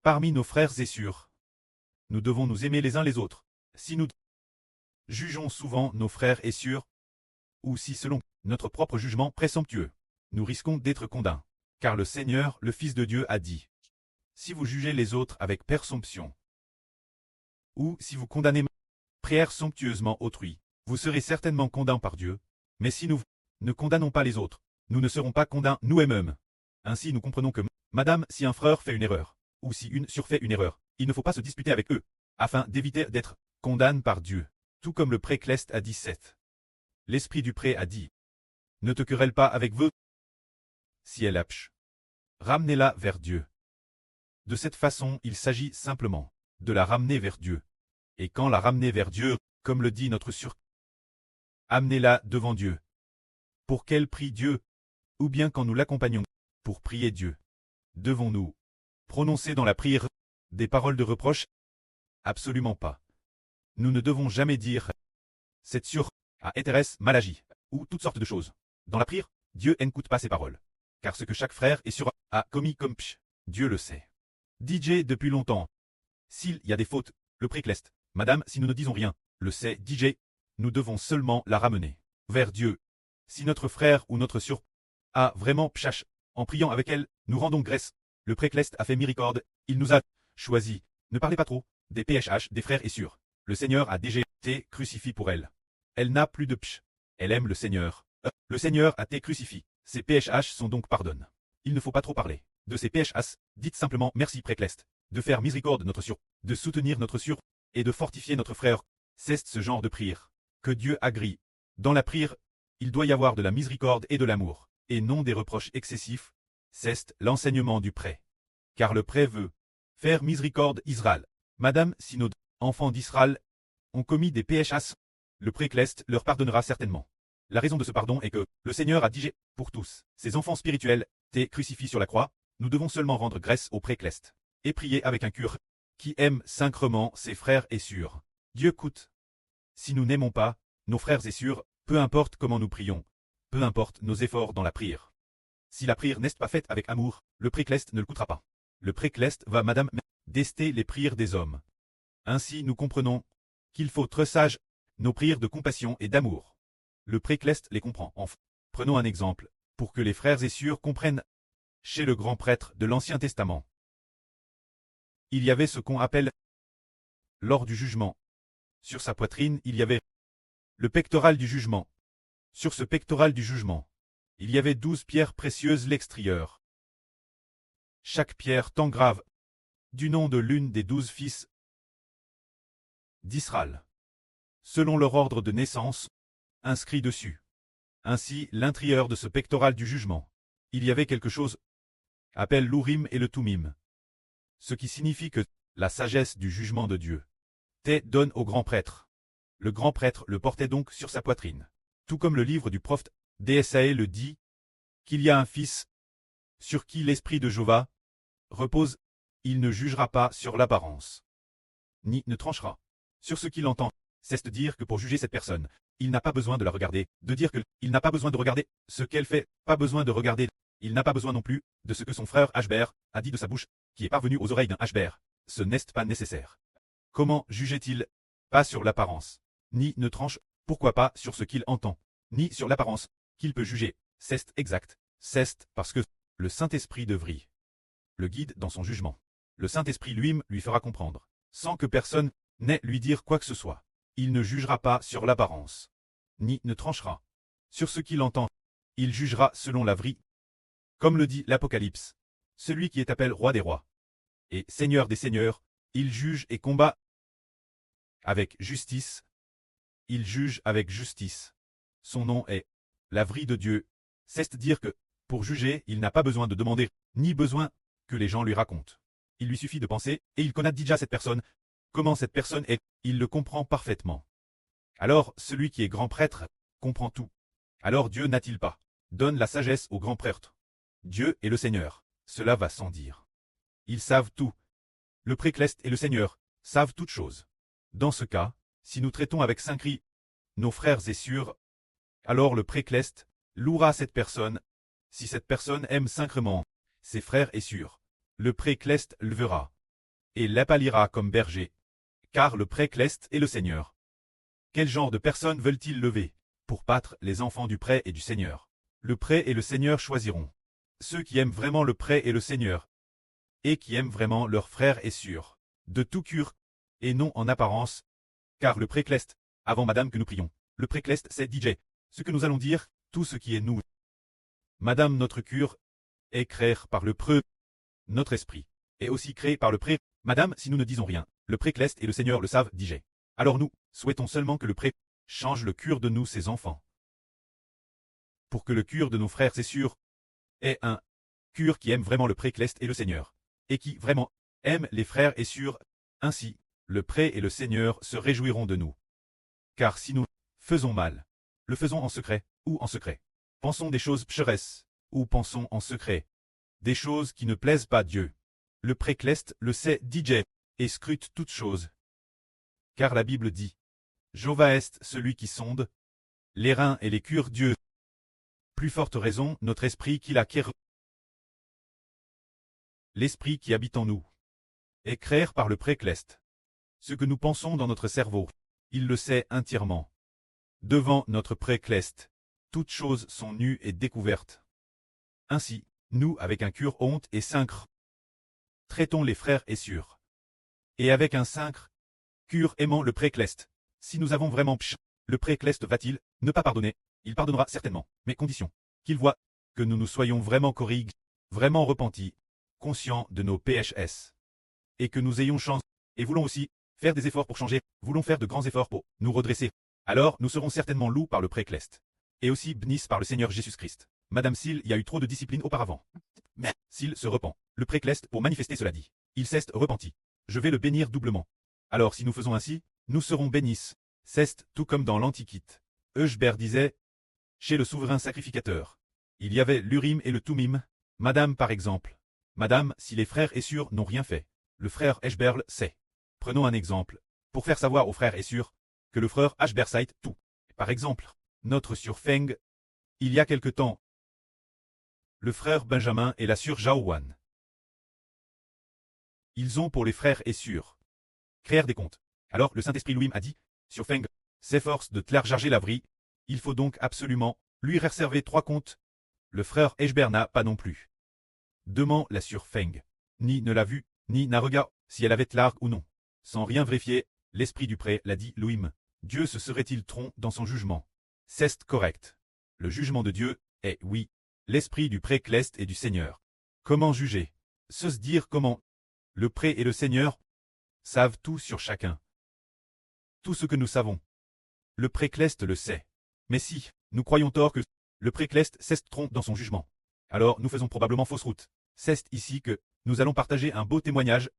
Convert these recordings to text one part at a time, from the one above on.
Parmi nos frères et sœurs, nous devons nous aimer les uns les autres. Si nous jugeons souvent nos frères et sœurs, ou si selon notre propre jugement présomptueux, nous risquons d'être condamnés. Car le Seigneur, le Fils de Dieu, a dit, si vous jugez les autres avec présomption, ou si vous condamnez présomptueusement autrui, vous serez certainement condamnés par Dieu, mais si nous ne condamnons pas les autres, nous ne serons pas condamnés nous-mêmes. Ainsi nous comprenons que, madame, si un frère fait une erreur, ou si une sœur fait une erreur, il ne faut pas se disputer avec eux, afin d'éviter d'être condamnés par Dieu. Tout comme le précleste a dit 7. L'esprit du pré a dit, ne te querelle pas avec vous. Si elle apche, ramenez-la vers Dieu. De cette façon, il s'agit simplement de la ramener vers Dieu. Et quand la ramener vers Dieu, comme le dit notre sur, amenez-la devant Dieu. Pour qu'elle prie Dieu, ou bien quand nous l'accompagnons pour prier Dieu. Devons-nous prononcer dans la prière des paroles de reproche? Absolument pas. Nous ne devons jamais dire « cette sur a été mal agi » ou toutes sortes de choses. Dans la prière, Dieu n'écoute pas ces paroles. Car ce que chaque frère et sœur a commis comme pch, Dieu le sait. DJ depuis longtemps. S'il y a des fautes, le précleste, madame, si nous ne disons rien, le sait DJ, nous devons seulement la ramener vers Dieu. Si notre frère ou notre sœur a vraiment pchache, en priant avec elle, nous rendons grâce. Le précleste a fait miséricorde, il nous a choisi. Ne parlez pas trop des PHH, des frères et sœurs. Le Seigneur a déjà été crucifié pour elle. Elle n'a plus de pch. Elle aime le Seigneur. Le Seigneur a été crucifié. Ces PHH sont donc pardonnes. Il ne faut pas trop parler de ces PHH. Dites simplement merci précleste, de faire miséricorde notre sœur, de soutenir notre sœur et de fortifier notre frère. C'est ce genre de prière que Dieu agrée. Dans la prière, il doit y avoir de la miséricorde et de l'amour, et non des reproches excessifs. C'est l'enseignement du pré. Car le pré veut faire miséricorde Israël. Madame, si nos enfants d'Israël ont commis des PHS, le précleste leur pardonnera certainement. La raison de ce pardon est que le Seigneur a dit pour tous, ses enfants spirituels, t'es crucifiés sur la croix, nous devons seulement rendre grâce au précleste et prier avec un cœur qui aime sincèrement ses frères et sœurs. Dieu coûte. Si nous n'aimons pas nos frères et sœurs, peu importe comment nous prions, peu importe nos efforts dans la prière. Si la prière n'est pas faite avec amour, le précleste ne le coûtera pas. Le précleste va, madame, dester les prières des hommes. Ainsi nous comprenons qu'il faut tressage nos prières de compassion et d'amour. Le précleste les comprend. Enfin, prenons un exemple, pour que les frères et sœurs comprennent. Chez le grand prêtre de l'Ancien Testament, il y avait ce qu'on appelle l'or du jugement. Sur sa poitrine, il y avait le pectoral du jugement. Sur ce pectoral du jugement, il y avait 12 pierres précieuses l'extérieur. Chaque pierre tant grave, du nom de l'une des 12 fils d'Israël, selon leur ordre de naissance, inscrit dessus. Ainsi, l'intérieur de ce pectoral du jugement, il y avait quelque chose, appelle l'Urim et le Tumim. Ce qui signifie que la sagesse du jugement de Dieu donne au grand prêtre. Le grand prêtre le portait donc sur sa poitrine. Tout comme le livre du prophète d'Ésaïe le dit, qu'il y a un fils sur qui l'esprit de Jéhovah repose, il ne jugera pas sur l'apparence, ni ne tranchera sur ce qu'il entend. C'est-à-dire que pour juger cette personne, il n'a pas besoin de la regarder, de dire qu'il n'a pas besoin de regarder ce qu'elle fait, pas besoin de regarder. Il n'a pas besoin non plus de ce que son frère Ashbert a dit de sa bouche, qui est parvenu aux oreilles d'un Ashbert. Ce n'est pas nécessaire. Comment jugeait-il? Pas sur l'apparence, ni ne tranche, pourquoi pas sur ce qu'il entend, ni sur l'apparence, qu'il peut juger. C'est exact. C'est parce que le Saint-Esprit devrait le guide dans son jugement. Le Saint-Esprit lui-même lui fera comprendre, sans que personne n'ait lui dire quoi que ce soit. Il ne jugera pas sur l'apparence, ni ne tranchera sur ce qu'il entend. Il jugera selon la vérité. Comme le dit l'Apocalypse, celui qui est appelé roi des rois et seigneur des seigneurs, il juge et combat avec justice. Il juge avec justice. Son nom est la vérité de Dieu. C'est-à-dire que, pour juger, il n'a pas besoin de demander, ni besoin que les gens lui racontent. Il lui suffit de penser, et il connaît déjà cette personne. Comment cette personne est, il le comprend parfaitement. Alors, celui qui est grand prêtre comprend tout. Alors Dieu n'a-t-il pas donne la sagesse au grand prêtre? Dieu est le Seigneur, cela va sans dire. Ils savent tout. Le précleste et le Seigneur savent toutes choses. Dans ce cas, si nous traitons avec saint-cri nos frères et sœurs, alors le précleste louera cette personne. Si cette personne aime sincèrement ses frères et sœurs, le précleste le verra. et l'épalira comme berger. Car le pré Cleste est le Seigneur. Quel genre de personnes veulent-ils lever pour battre les enfants du pré et du Seigneur? Le pré et le Seigneur choisiront. Ceux qui aiment vraiment le pré et le Seigneur, et qui aiment vraiment leurs frères et sûrs, de tout cœur, et non en apparence, car le pré Cleste, avant madame que nous prions, le pré Cleste c'est DJ, ce que nous allons dire, tout ce qui est nous. Madame notre cure, est créé par le pré, notre esprit, est aussi créé par le pré, madame si nous ne disons rien, le pré Cleste et le Seigneur le savent, DJ. Alors nous, souhaitons seulement que le pré change le cœur de nous ses enfants. Pour que le cœur de nos frères c'est sûr, est un cœur qui aime vraiment le pré Cleste et le Seigneur, et qui, vraiment, aime les frères et sûrs, ainsi, le pré et le Seigneur se réjouiront de nous. Car si nous faisons mal, le faisons en secret, ou en secret. Pensons des choses pécheresses, ou pensons en secret. Des choses qui ne plaisent pas Dieu. Le pré Cleste le sait, DJ, et scrute toutes choses. Car la Bible dit, Jéhovah est celui qui sonde les reins et les cœurs Dieu. Plus forte raison, notre esprit qui l'acquiert. L'esprit qui habite en nous est créé par le pré Cleste. Ce que nous pensons dans notre cerveau, il le sait entièrement. Devant notre pré Cleste, toutes choses sont nues et découvertes. Ainsi, nous, avec un cœur honte et sincre, traitons les frères et sûrs. Et avec un sincre cœur aimant le pré Cleste, si nous avons vraiment pch, le pré Cleste va-t-il ne pas pardonner? Il pardonnera certainement, mais condition qu'il voit que nous nous soyons vraiment corriges, vraiment repentis, conscients de nos PHS. Et que nous ayons chance, et voulons aussi faire des efforts pour changer, voulons faire de grands efforts pour nous redresser. Alors nous serons certainement loups par le pré Cleste. Et aussi bénis par le Seigneur Jésus-Christ. Madame s'il y a eu trop de discipline auparavant. Mais s'il se repent, le pré Cleste pour manifester cela dit, il s'est repenti. Je vais le bénir doublement. Alors si nous faisons ainsi, nous serons bénis. C'est tout comme dans l'Antiquité. Euchbert disait, chez le souverain sacrificateur, il y avait l'Urim et le Tumim, madame par exemple. Madame, si les frères et sûrs n'ont rien fait, le frère Eshberl sait. Prenons un exemple, pour faire savoir aux frères et sûrs, que le frère Ashber sait tout. Par exemple, notre sœur Feng, il y a quelque temps, le frère Benjamin et la sœur Jaowan. Ils ont pour les frères et sûrs créer des comptes. Alors le Saint-Esprit Louis a dit, sur Feng, s'efforce de tlarger la vrille, il faut donc absolument lui réserver 3 comptes. Le frère Eshber n'a pas non plus. Demain la sœur Feng, ni ne l'a vu, ni n'a regardé si elle avait tlargue ou non. Sans rien vérifier, l'esprit du pré l'a dit Louis. Dieu se serait-il trompé dans son jugement? C'est correct. Le jugement de Dieu est, oui, l'esprit du pré Cleste et du Seigneur. Comment juger? Se dire comment? Le pré et le Seigneur savent tout sur chacun. Tout ce que nous savons. Le pré Cleste le sait. Mais si, nous croyons tort que le pré Cleste se trompe dans son jugement, alors nous faisons probablement fausse route. C'est ici que nous allons partager un beau témoignage.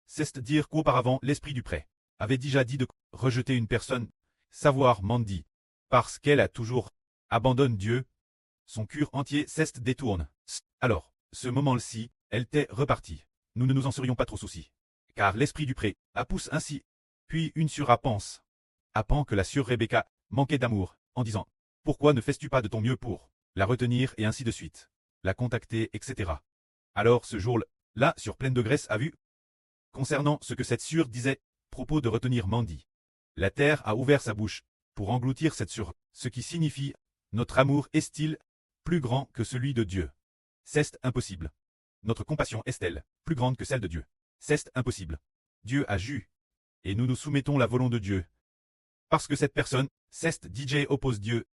C'est dire qu'auparavant l'esprit du pré avait déjà dit de rejeter une personne, savoir Mandy, parce qu'elle a toujours abandonné Dieu. Son cœur entier s'est détourne. Alors, ce moment-ci, elle t'est repartie. Nous ne nous en serions pas trop soucis. Car l'esprit du pré a pousse ainsi. Puis une sœur a pense. Apprend que la sœur Rebecca manquait d'amour, en disant, pourquoi ne fais-tu pas de ton mieux pour la retenir et ainsi de suite, la contacter, etc. Alors ce jour-là, sur pleine de graisse a vu, concernant ce que cette sœur disait, propos de retenir Mandy. La terre a ouvert sa bouche, pour engloutir cette sœur, ce qui signifie, notre amour est-il plus grand que celui de Dieu? C'est impossible. Notre compassion est-elle plus grande que celle de Dieu? C'est impossible. Dieu a jugé. Et nous nous soumettons la volonté de Dieu. Parce que cette personne, c'est DJ oppose Dieu.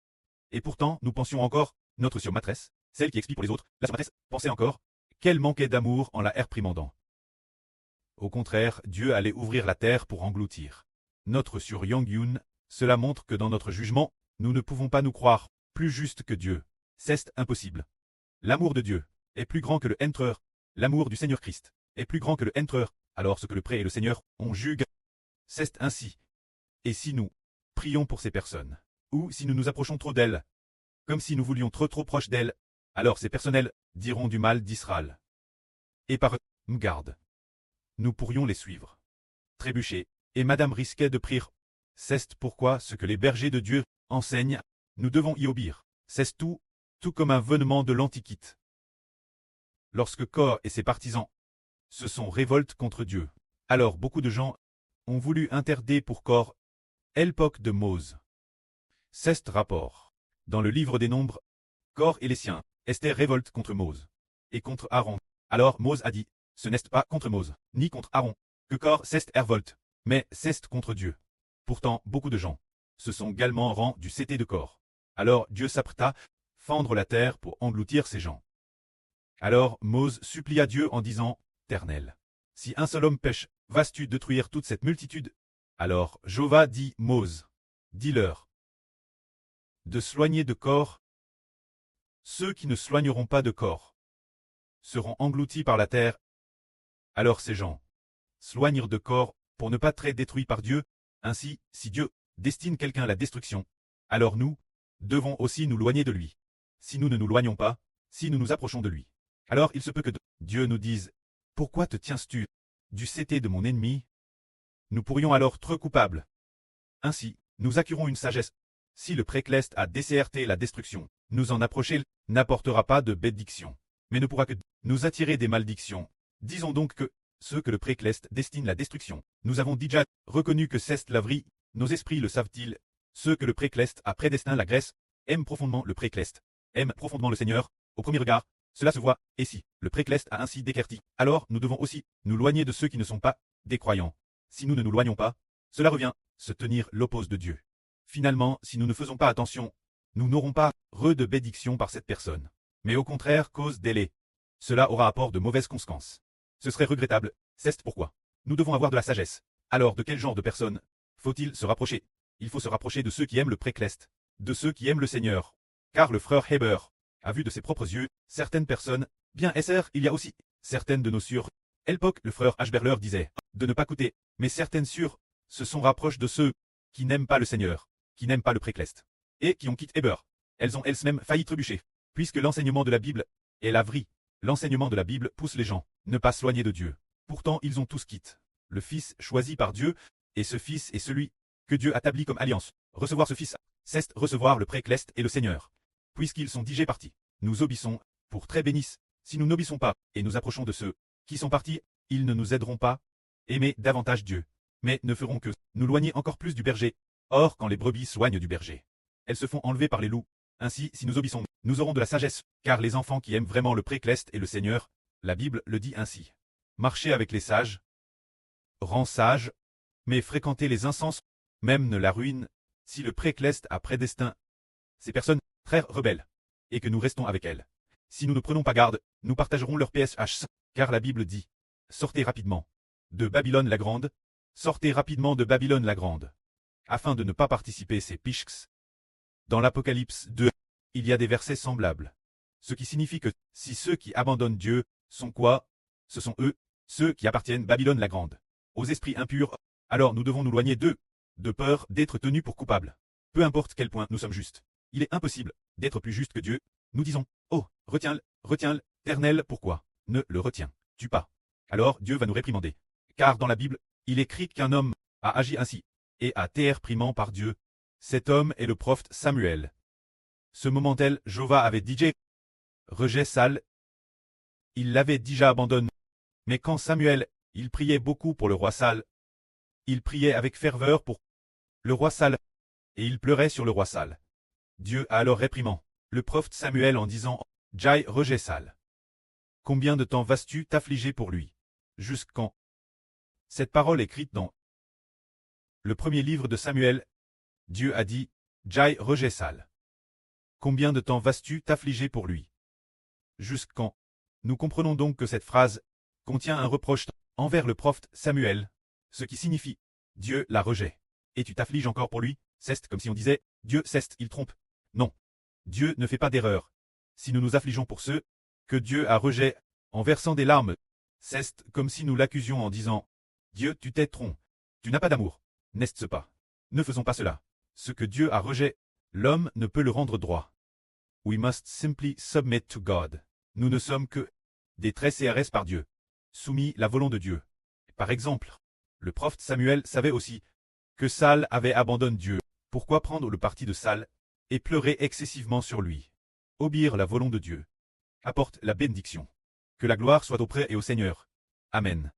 Et pourtant, nous pensions encore, notre sœur maîtresse, celle qui explique pour les autres, la sœur maîtresse, pensait encore, qu'elle manquait d'amour en la réprimandant. Au contraire, Dieu allait ouvrir la terre pour engloutir. Notre sœur Yang-Yun, cela montre que dans notre jugement, nous ne pouvons pas nous croire plus justes que Dieu. C'est impossible. L'amour de Dieu est plus grand que le Empereur. L'amour du Seigneur Christ est plus grand que le Empereur. Alors ce que le pré et le Seigneur ont jugé, c'est ainsi. Et si nous prions pour ces personnes, ou si nous nous approchons trop d'elles, comme si nous voulions trop proche d'elles, alors ces personnels diront du mal d'Israël. Et par garde, nous pourrions les suivre. Trébucher, et Madame risquait de prier. C'est pourquoi ce que les bergers de Dieu enseignent, nous devons y obéir. C'est tout comme un venement de l'Antiquité. Lorsque Kor et ses partisans se sont révoltés contre Dieu, Alors beaucoup de gens ont voulu interdire pour Corps, l'époque de Mose. Cest rapport. Dans le livre des Nombres, Corps et les siens, Esther révolte contre Mose et contre Aaron. Alors Mose a dit, ce n'est pas contre Mose, ni contre Aaron, que Corps s'est révolte, mais c'est contre Dieu. Pourtant, beaucoup de gens se sont également rang du CT de Corps. Alors Dieu s'apprêta à fendre la terre pour engloutir ces gens. Alors Mose supplia Dieu en disant, Éternel, si un seul homme pêche, vas-tu détruire toute cette multitude? Alors Jéhovah dit Mose, dis-leur de soigner de corps. Ceux qui ne soigneront pas de corps seront engloutis par la terre. Alors ces gens soignent de corps pour ne pas être détruits par Dieu. Ainsi, si Dieu destine quelqu'un à la destruction, alors nous devons aussi nous loigner de lui. Si nous ne nous loignons pas, si nous nous approchons de lui, alors il se peut que Dieu nous dise, pourquoi te tiens-tu du CT de mon ennemi? Nous pourrions alors être coupables. Ainsi, nous acquérons une sagesse. Si le précleste a décerté la destruction, nous en approcher n'apportera pas de bénédiction, mais ne pourra que nous attirer des malédictions. Disons donc que, ceux que le précleste destine la destruction, nous avons déjà reconnu que c'est la vraie, nos esprits le savent-ils, ceux que le précleste a prédestiné la Grèce, aiment profondément le précleste, aiment profondément le Seigneur, au premier regard, cela se voit, et si le précleste a ainsi déquerti, alors nous devons aussi nous loigner de ceux qui ne sont pas des croyants. Si nous ne nous loignons pas, cela revient, se tenir l'oppose de Dieu. Finalement, si nous ne faisons pas attention, nous n'aurons pas de bénédiction par cette personne, mais au contraire cause délai. Cela aura apport de mauvaises conséquences. Ce serait regrettable, c'est pourquoi nous devons avoir de la sagesse. Alors de quel genre de personnes faut-il se rapprocher? Il faut se rapprocher de ceux qui aiment le précleste, de ceux qui aiment le Seigneur. Car le frère Heber a vu de ses propres yeux certaines personnes, bien SR, il y a aussi certaines de nos sûrs. L'époque, le frère Ashberler disait de ne pas coûter, mais certaines sûres se sont rapprochées de ceux qui n'aiment pas le Seigneur, qui n'aiment pas le précleste, et qui ont quitté Heber. Elles ont elles-mêmes failli trébucher, puisque l'enseignement de la Bible est la vraie. L'enseignement de la Bible pousse les gens ne pas s'éloigner de Dieu. Pourtant ils ont tous quitté le Fils choisi par Dieu, et ce Fils est celui que Dieu établit comme alliance. Recevoir ce Fils, c'est recevoir le précleste et le Seigneur. Puisqu'ils sont déjà partis, nous obéissons, pour très bénisse. Si nous n'obéissons pas, et nous approchons de ceux qui sont partis, ils ne nous aideront pas. Aimer davantage Dieu, mais ne feront que nous loigner encore plus du berger. Or quand les brebis soignent du berger, elles se font enlever par les loups. Ainsi, si nous obéissons, nous aurons de la sagesse, car les enfants qui aiment vraiment le précleste et le Seigneur, la Bible le dit ainsi. Marcher avec les sages rend sage, mais fréquenter les insensés, même ne la ruine. Si le précleste a prédestiné ces personnes très rebelles, et que nous restons avec elles, si nous ne prenons pas garde, nous partagerons leur PSH, car la Bible dit, sortez rapidement de Babylone la Grande, sortez rapidement de Babylone la Grande, afin de ne pas participer ces pichks. Dans l'Apocalypse 2, il y a des versets semblables. Ce qui signifie que, si ceux qui abandonnent Dieu sont quoi? Ce sont eux, ceux qui appartiennent Babylone la Grande, aux esprits impurs, alors nous devons nous loigner d'eux, de peur d'être tenus pour coupables. Peu importe quel point nous sommes justes. Il est impossible d'être plus juste que Dieu. Nous disons, oh, retiens-le, Éternel, pourquoi ne le retiens-tu pas? Alors Dieu va nous réprimander. Car dans la Bible, il est écrit qu'un homme a agi ainsi, et a été réprimé par Dieu. Cet homme est le prophète Samuel. Ce moment-là, Jéhovah avait dit rejet Saül. Il l'avait déjà abandonné. Mais quand Samuel, il priait beaucoup pour le roi Saül, il priait avec ferveur pour le roi Saül, et il pleurait sur le roi Saül. Dieu a alors réprimé le prophète Samuel en disant, Jai rejet Saül. Combien de temps vas-tu t'affliger pour lui? Jusqu'quand? Cette parole écrite dans le premier livre de Samuel, Dieu a dit, Jai rejet Saül. Combien de temps vas-tu t'affliger pour lui? Jusqu'quand? Nous comprenons donc que cette phrase contient un reproche envers le prophète Samuel, ce qui signifie, Dieu la rejet. Et tu t'affliges encore pour lui? C'est comme si on disait, Dieu ceste, il trompe. Non. Dieu ne fait pas d'erreur. Si nous nous affligeons pour ceux que Dieu a rejet en versant des larmes, c'est comme si nous l'accusions en disant, Dieu tu t'es trompé. Tu n'as pas d'amour. N'est-ce pas? Ne faisons pas cela. Ce que Dieu a rejet, l'homme ne peut le rendre droit. We must simply submit to God. Nous ne sommes que des traits CRS par Dieu, soumis la volonté de Dieu. Par exemple, le prophète Samuel savait aussi que Saül avait abandonné Dieu. Pourquoi prendre le parti de Saül et pleurer excessivement sur lui? Obéir la volonté de Dieu apporte la bénédiction. Que la gloire soit auprès et au Seigneur. Amen.